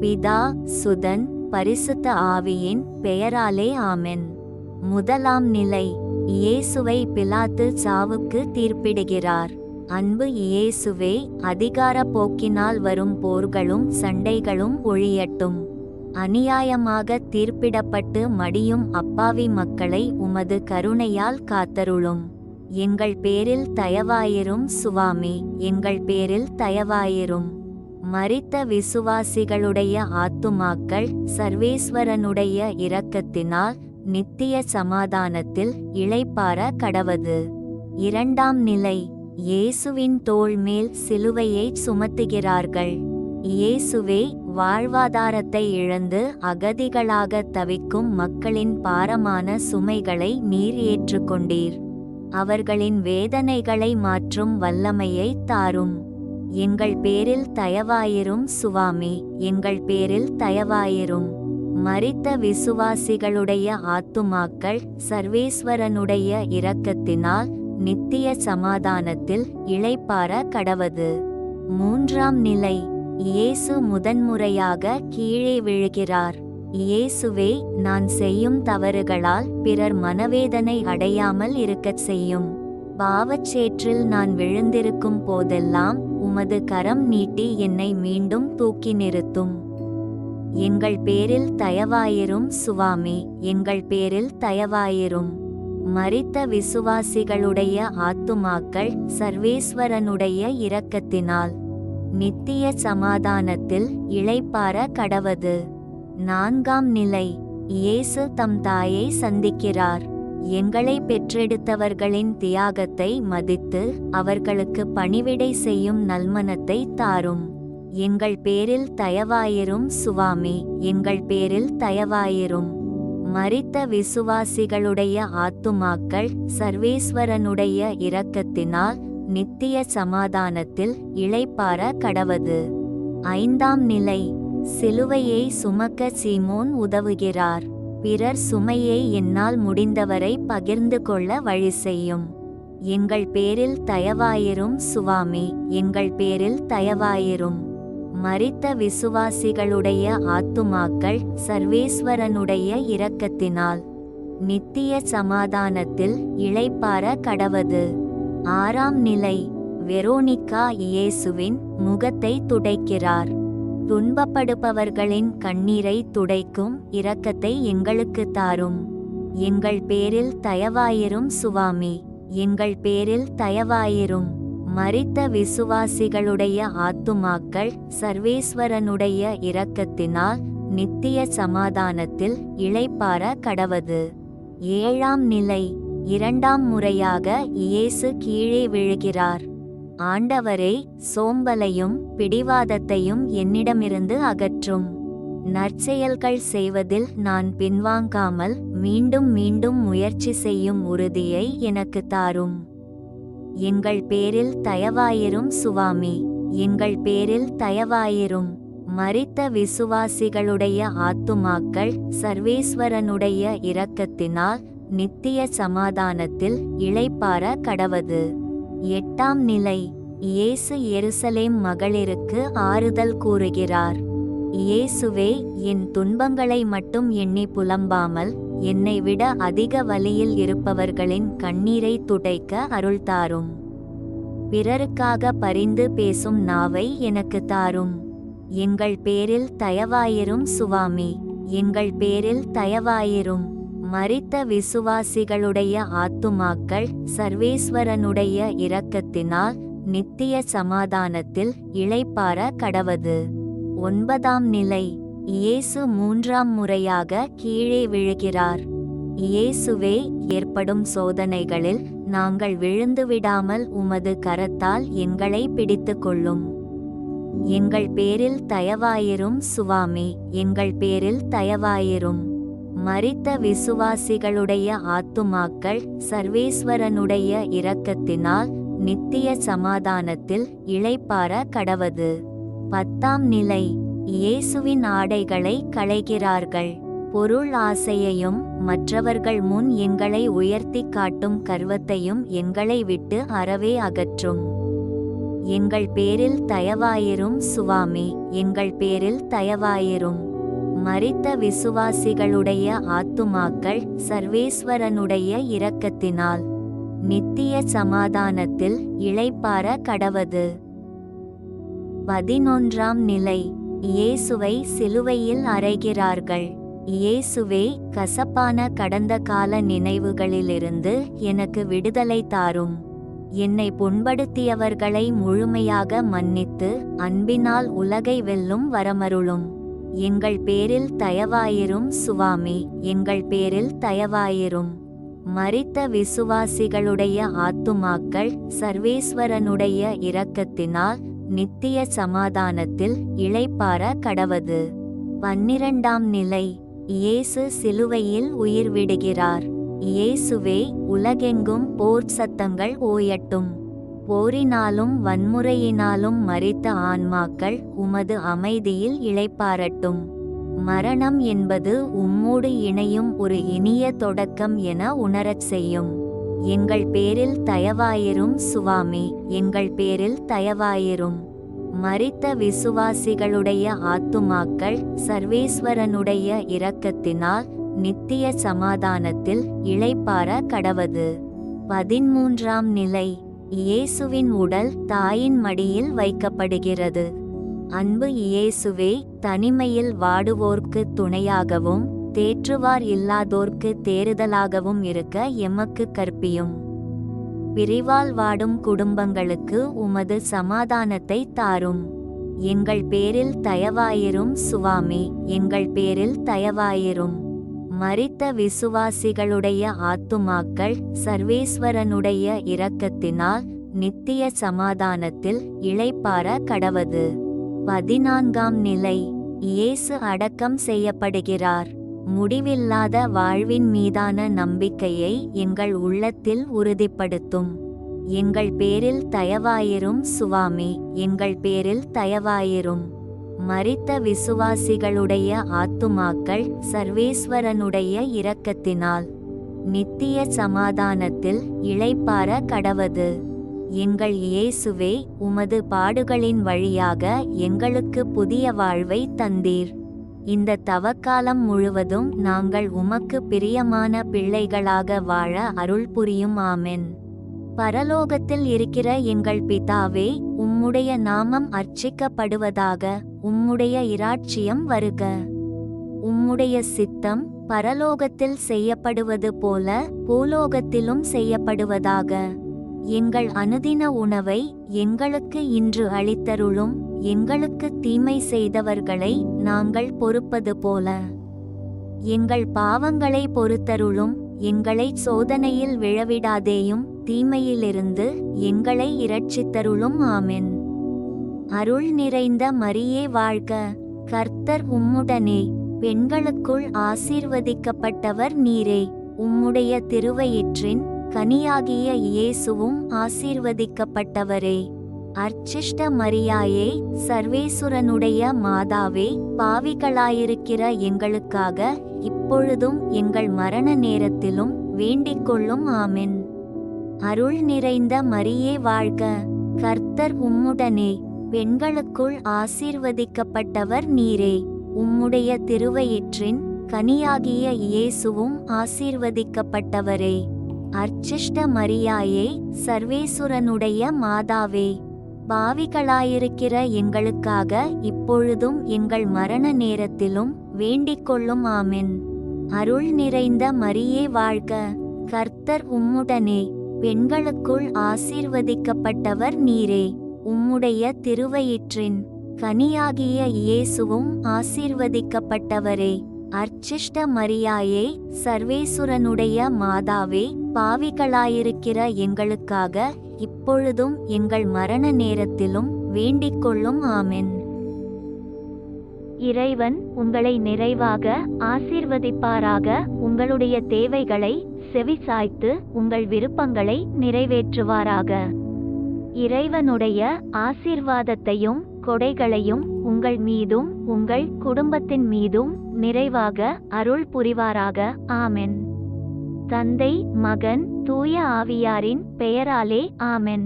பிதா, சுதன், பரிசுத்த ஆவியின் பெயராலே ஆமென். முதலாம் நிலை. இயேசுவை பிலாத்து சாவுக்கு தீர்ப்பிடுகிறார். அன்பு இயேசுவே, அதிகார போக்கினால் வரும் போர்களும் சண்டைகளும் ஒழியட்டும். அநியாயமாக தீர்ப்பிடப்பட்டு மடியும் அப்பாவி மக்களை உமது கருணையால் காத்தருளும். எங்கள் பேரில் தயவாயிரும் சுவாமி, எங்கள் பேரில் தயவாயிரும். மரித்த விசுவாசிகளுடைய ஆத்துமாக்கள் சர்வேஸ்வரனுடைய இரக்கத்தினால் நித்திய சமாதானத்தில் இளைப்பாற கடவது. இரண்டாம் நிலை. இயேசுவின் தோள் மேல் சிலுவையை சுமத்துகிறார்கள். இயேசுவே, வாழ்வாதாரத்தை இழந்து அகதிகளாக தவிக்கும் மக்களின் பாரமான சுமைகளை நீர் ஏற்றுக்கொண்டீர். அவர்களின் வேதனைகளை மாற்றும் வல்லமையை தாரும். எங்கள் பேரில் தயவாயிரும் சுவாமி, எங்கள் பேரில் தயவாயிரும். மரித்த விசுவாசிகளுடைய ஆத்துமாக்கள் சர்வேஸ்வரனுடைய இரக்கத்தினால் நித்திய சமாதானத்தில் இளைப்பாற கடவது. மூன்றாம் நிலை. இயேசு முதன்முறையாக கீழே விழுகிறார். இயேசுவே, நான் செய்யும் தவறுகளால் பிறர் மனவேதனை அடையாமல் இருக்கச் செய்யும். பாவச்சேற்றில் நான் விழுந்திருக்கும் போதெல்லாம் உமது கரம் நீட்டி என்னை மீண்டும் தூக்கி நிறுத்தும். எங்கள் பேரில் தயவாயிரும் சுவாமி, எங்கள் பேரில் தயவாயிரும். மரித்த விசுவாசிகளுடைய ஆத்துமாக்கள் சர்வேஸ்வரனுடைய இரக்கத்தினால் நித்திய சமாதானத்தில் இளைப்பாற கடவது. நான்காம் நிலை. இயேசு தம் தாயை சந்திக்கிறார். எங்களை பெற்றெடுத்தவர்களின் தியாகத்தை மதித்து அவர்களுக்கு பணிவிடை செய்யும் நல்மனத்தை தாரும். எங்கள் பேரில் தயவாயிரும் சுவாமி, எங்கள் பேரில் தயவாயிரும். மரித்த விசுவாசிகளுடைய ஆத்துமாக்கள் சர்வேஸ்வரனுடைய இரக்கத்தினால் நித்திய சமாதானத்தில் இளைப்பாற கடவது. ஐந்தாம் நிலை. சிலுவையை சுமக்க சீமோன் உதவுகிறார். பிறர் சுமையை என்னால் முடிந்தவரை பகிர்ந்து கொள்ள வழி செய்யும். எங்கள் பேரில் தயவாயிரும் சுவாமி, எங்கள் பேரில் தயவாயிரும். மரித்த விசுவாசிகளுடைய ஆத்துமாக்கள் சர்வேஸ்வரனுடைய இரக்கத்தினால் நித்திய சமாதானத்தில் இளைப்பாற கடவது. ஆறாம் நிலை. வெரோனிகா இயேசுவின் முகத்தை துடைக்கிறார். துன்பப்படுபவர்களின் கண்ணீரை துடைக்கும் இரக்கத்தை எங்களுக்கு தாரும். எங்கள் பேரில் தயவாயிரும் சுவாமி, எங்கள் பேரில் தயவாயிரும். மரித்த விசுவாசிகளுடைய ஆத்துமாக்கள் சர்வேஸ்வரனுடைய இரக்கத்தினால் நித்திய சமாதானத்தில் இளைப்பாற கடவது. ஏழாம் நிலை. இரண்டாம் முறையாக இயேசு கீழே விழுகிறார். ஆண்டவரே, சோம்பலையும் பிடிவாதத்தையும் என்னிடமிருந்து அகற்றும். நற்செயல்கள் செய்வதில் நான் பின்வாங்காமல் மீண்டும் மீண்டும் முயற்சி செய்யும் உறுதியை எனக்கு தாரும். எங்கள் பேரில் தயவாயிரும் சுவாமி, எங்கள் பேரில் தயவாயிரும். மரித்த விசுவாசிகளுடைய ஆத்துமாக்கள் சர்வேஸ்வரனுடைய இரக்கத்தினால் நித்திய சமாதானத்தில் இளைப்பாற கடவது. எட்டாம் நிலை. இயேசு எருசலேம் மகளிருக்கு ஆறுதல் கூறுகிறார். இயேசுவே, என் துன்பங்களை மட்டும் எண்ணி புலம்பாமல் என்னை விட அதிக வலியில் இருப்பவர்களின் கண்ணீரை துடைக்க அருள் தாரும். பிறருக்காக பரிந்து பேசும் நாவை எனக்கு தாரும். எங்கள் பேரில் தயவாயிரும் சுவாமி, எங்கள் பேரில் தயவாயிரும். மரித்த விசுவாசிகளுடைய ஆத்துமாக்கள் சர்வேஸ்வரனுடைய இரக்கத்தினால் நித்திய சமாதானத்தில் இளைப்பாற கடவது. ஒன்பதாம் நிலை. இயேசு மூன்றாம் முறையாக கீழே விழுகிறார். இயேசுவே, ஏற்படும் சோதனைகளில் நாங்கள் விழுந்துவிடாமல் உமது கரத்தால் எங்களை பிடித்து கொள்ளும். எங்கள் பேரில் தயவாயிரும் சுவாமி, எங்கள் பேரில் தயவாயிரும். மரித்த விசுவாசிகளுடைய ஆத்துமாக்கள் சர்வேஸ்வரனுடைய இரக்கத்தினால் நித்திய சமாதானத்தில் இளைப்பாற கடவது. பத்தாம் நிலை. இயேசுவின் ஆடைகளை களைகிறார்கள். பொருள் ஆசையையும் மற்றவர்கள் முன் எங்களை உயர்த்தி காட்டும் கர்வத்தையும் எங்களை விட்டு அறவே அகற்றும். எங்கள் பேரில் தயவாயிரும் சுவாமி, எங்கள் பேரில் தயவாயிரும். மரித்த விசுவாசிகளுடைய ஆத்துமாக்கள் சர்வேஸ்வரனுடைய இரக்கத்தினால் நித்திய சமாதானத்தில் இளைப்பாற கடவது. 11ஆம் நிலை. இயேசுவை சிலுவையில் அறைகிறார்கள். இயேசுவே, கசப்பான கடந்த கால நினைவுகளிலிருந்து எனக்கு விடுதலை தாரும். என்னை புண்படுத்தியவர்களை முழுமையாக மன்னித்து அன்பினால் உலகை வெல்லும் வரமருளும். எங்கள் பேரில் தயவாயிரும் சுவாமி, எங்கள் பேரில் தயவாயிரும். மரித்த விசுவாசிகளுடைய ஆத்துமாக்கள் சர்வேஸ்வரனுடைய இரக்கத்தினால் நித்திய சமாதானத்தில் இளைப்பாற கடவது. 12ஆம் நிலை. இயேசு சிலுவையில் உயிர் விடுகிறார். இயேசுவே, உலகெங்கும் போர் சத்தங்கள் ஓயட்டும். போரினாலும் வன்முறையினாலும் மரித்த ஆன்மாக்கள் உமது அமைதியில் இளைப்பாறட்டும். மரணம் என்பது உம்மோடு இணையும் ஒரு இனிய தொடக்கம் என உணரச் செய்யும். எங்கள் பேரில் தயவாயிரும் சுவாமி, எங்கள் பேரில் தயவாயிரும். மரித்த விசுவாசிகளுடைய ஆத்துமாக்கள் சர்வேஸ்வரனுடைய இரக்கத்தினால் நித்திய சமாதானத்தில் இளைப்பாற கடவது. 13ஆம் நிலை. இயேசுவின் உடல் தாயின் மடியில் வைக்கப்படுகிறது. அன்பு இயேசுவே, தனிமையில் வாடுவோர்க்கு துணையாகவும் தேற்றுவார் இல்லாதோர்க்கு தேறுதலாகவும் இருக்க எமக்கு கற்பியும். பிரிவால் வாடும் குடும்பங்களுக்கு உமது சமாதானத்தை தாரும். எங்கள் பேரில் தயவாயிரும் சுவாமி, எங்கள் பேரில் தயவாயிரும். மரித்த விசுவாசிகளுடைய ஆத்துமாக்கள் சர்வேஸ்வரனுடைய இரக்கத்தினால் நித்திய சமாதானத்தில் இளைப்பாற கடவது. 14ஆம் நிலை. இயேசு அடக்கம் செய்யப்படுகிறார். முடிவில்லாத வாழ்வின் மீதான நம்பிக்கையை எங்கள் உள்ளத்தில் உறுதிப்படுத்தும். எங்கள் பேரில் தயவாயிரும் சுவாமி, எங்கள் பேரில் தயவாயிரும். மரித்த விசுவாசிகளுடைய ஆத்துமாக்கள் சர்வேஸ்வரனுடைய இரக்கத்தினால் நித்திய சமாதானத்தில் இளைப்பாற கடவது. எங்கள் இயேசுவே, உமது பாடுகளின் வழியாக எங்களுக்கு புதிய வாழ்வை தந்தீர். இந்த தவக்காலம் முழுவதும் நாங்கள் உமக்கு பிரியமான பிள்ளைகளாக வாழ அருள் புரியும். ஆமென். பரலோகத்தில் இருக்கிற எங்கள் பிதாவே, உம்முடைய நாமம் அர்ச்சிக்கப்படுவதாக. உம்முடைய இராட்சியம் வருக. உம்முடைய சித்தம் பரலோகத்தில் செய்யப்படுவது போல பூலோகத்திலும் செய்யப்படுவதாக. எங்கள் அனுதின உணவை எங்களுக்கு இன்று அளித்தருளும். எங்களுக்கு தீமை செய்தவர்களை நாங்கள் பொறுப்பது போல எங்கள் பாவங்களை பொறுத்தருளும். எங்களை சோதனையில் விழவிடாதேயும், தீமையிலிருந்து எங்களை இரட்சித்தருளும். ஆமென். அருள் நிறைந்த மரியே வாழ்க, கர்த்தர் உம்முடனே. பெண்களுக்குள் ஆசீர்வதிக்கப்பட்டவர் நீரே. உம்முடைய திருவயிற்றின் கனியாகிய இயேசுவும் ஆசீர்வதிக்கப்பட்டவரே. அர்ச்சிஷ்ட மரியாயே, சர்வேசுரனுடைய மாதாவே, பாவிகளாயிருக்கிற எங்களுக்காக இப்பொழுதும் எங்கள் மரண நேரத்திலும் வேண்டிக்கொள்ளும். ஆமென். அருள் நிறைந்த மரியே வாழ்க, கர்த்தர் உம்முடனே. பெண்களுக்குள் ஆசீர்வதிக்கப்பட்டவர் நீரே. உம்முடைய திருவயிற்றின் கனியாகிய இயேசுவும் ஆசீர்வதிக்கப்பட்டவரே. அர்ச்சிஷ்ட மரியாயே, சர்வேசுரனுடைய மாதாவே, பாவிகளாயிருக்கிற எங்களுக்காக இப்பொழுதும் எங்கள் மரண நேரத்திலும் வேண்டிக்கொள்ளும். ஆமென். அருள் நிறைந்த மரியே வாழ்க, கர்த்தர் உம்முடனே. பெண்களுக்குள் ஆசீர்வதிக்கப்பட்டவர் நீரே. உம்முடைய திருவயிற்றின் கனியாகிய இயேசுவும் ஆசீர்வதிக்கப்பட்டவரே. அர்ச்சிஷ்ட மரியாயே, சர்வேசுரனுடைய மாதாவே, பாவிகளாயிருக்கிற எங்களுக்காக இப்பொழுதும் எங்கள் மரண நேரத்திலும் வேண்டிக்கொள்ளும். ஆமென். இறைவன் உங்களை நிறைவாக ஆசீர்வதிப்பாராக. உங்களுடைய தேவைகளை செவிசாய்த்து உங்கள் விருப்பங்களை நிறைவேற்றுவாராக. இறைவனுடைய ஆசீர்வாதத்தையும் கொடைகளையும் உங்கள் மீதும் உங்கள் குடும்பத்தின் மீதும் நிறைவாக அருள் புரிவாராக. ஆமென். தந்தை, மகன், தூய ஆவியாரின் பெயராலே. ஆமென்.